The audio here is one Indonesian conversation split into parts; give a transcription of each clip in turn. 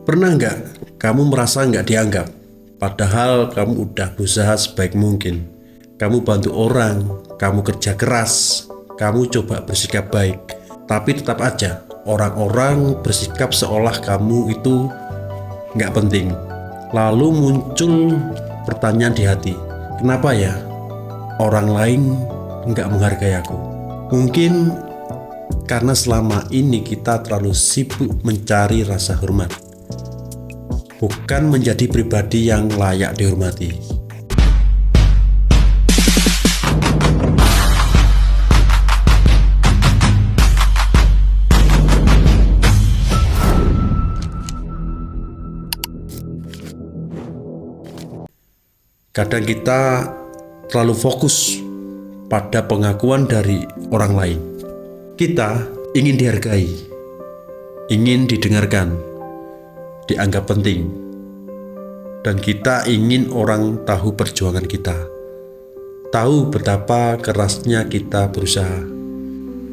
Pernah nggak kamu merasa nggak dianggap? Padahal kamu udah berusaha sebaik mungkin. Kamu bantu orang, kamu kerja keras, kamu coba bersikap baik. Tapi tetap aja orang-orang bersikap seolah kamu itu nggak penting. Lalu muncul pertanyaan di hati, kenapa ya orang lain nggak menghargai aku? Mungkin karena selama ini kita terlalu sibuk mencari rasa hormat, bukan menjadi pribadi yang layak dihormati. Kadang kita terlalu fokus pada pengakuan dari orang lain. Kita ingin dihargai, ingin didengarkan, dianggap penting, dan kita ingin orang tahu perjuangan kita, tahu betapa kerasnya kita berusaha.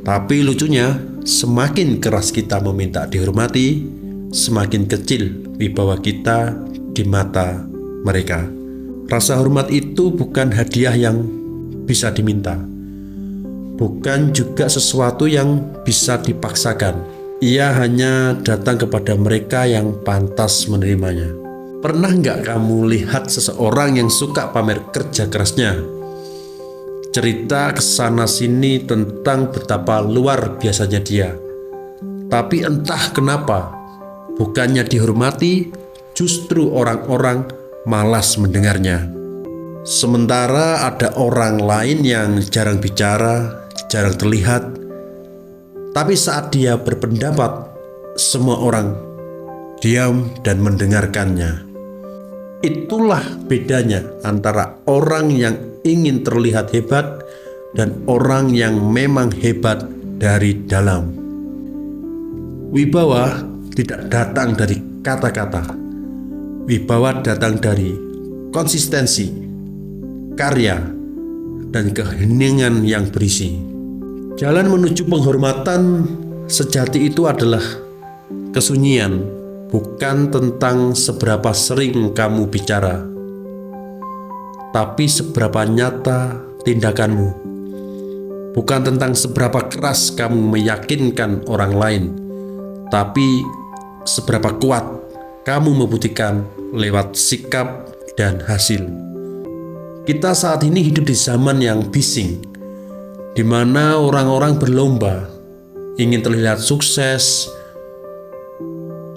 Tapi lucunya, semakin keras kita meminta dihormati, semakin kecil wibawa kita di mata mereka. Rasa hormat itu bukan hadiah yang bisa diminta, bukan juga sesuatu yang bisa dipaksakan. Ia hanya datang kepada mereka yang pantas menerimanya. Pernah nggak kamu lihat seseorang yang suka pamer kerja kerasnya? Cerita kesana sini tentang betapa luar biasanya dia. Tapi entah kenapa, bukannya dihormati, justru orang-orang malas mendengarnya. Sementara ada orang lain yang jarang bicara, jarang terlihat, tapi saat dia berpendapat, semua orang diam dan mendengarkannya. Itulah bedanya antara orang yang ingin terlihat hebat dan orang yang memang hebat dari dalam. Wibawa tidak datang dari kata-kata. Wibawa datang dari konsistensi, karya, dan keheningan yang berisi. Jalan menuju penghormatan sejati itu adalah kesunyian, bukan tentang seberapa sering kamu bicara, tapi seberapa nyata tindakanmu. Bukan tentang seberapa keras kamu meyakinkan orang lain, tapi seberapa kuat kamu membuktikan lewat sikap dan hasil. Kita saat ini hidup di zaman yang bising, di mana orang-orang berlomba ingin terlihat sukses,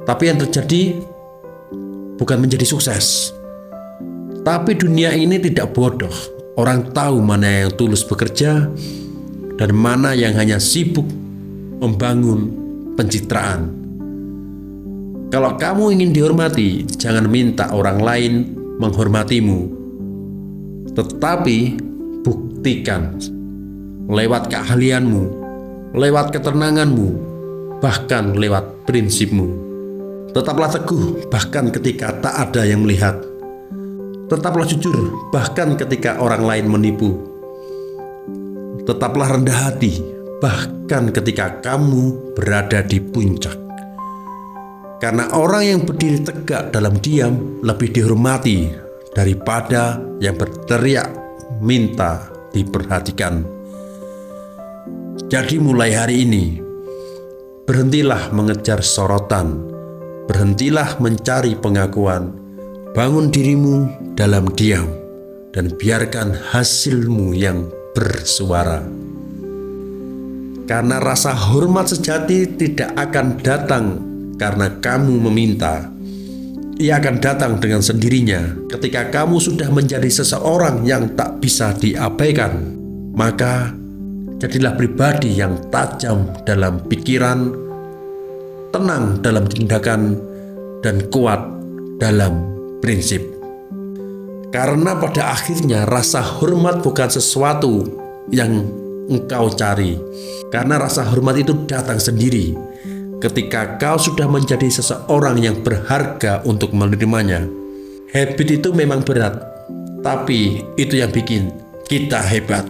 tapi yang terjadi bukan menjadi sukses. Tapi dunia ini tidak bodoh. Orang tahu mana yang tulus bekerja dan mana yang hanya sibuk membangun pencitraan. Kalau kamu ingin dihormati, jangan minta orang lain menghormatimu, tetapi buktikan lewat keahlianmu, lewat ketenanganmu, bahkan lewat prinsipmu. Tetaplah teguh bahkan ketika tak ada yang melihat. Tetaplah jujur bahkan ketika orang lain menipu. Tetaplah rendah hati bahkan ketika kamu berada di puncak. Karena orang yang berdiri tegak dalam diam lebih dihormati daripada yang berteriak minta diperhatikan. Jadi mulai hari ini, berhentilah mengejar sorotan, berhentilah mencari pengakuan, bangun dirimu dalam diam, dan biarkan hasilmu yang bersuara. Karena rasa hormat sejati tidak akan datang karena kamu meminta. Ia akan datang dengan sendirinya ketika kamu sudah menjadi seseorang yang tak bisa diabaikan. Maka jadilah pribadi yang tajam dalam pikiran, tenang dalam tindakan, dan kuat dalam prinsip. Karena pada akhirnya rasa hormat bukan sesuatu yang engkau cari. Karena rasa hormat itu datang sendiri ketika kau sudah menjadi seseorang yang berharga untuk menerimanya. Habit itu memang berat, tapi itu yang bikin kita hebat.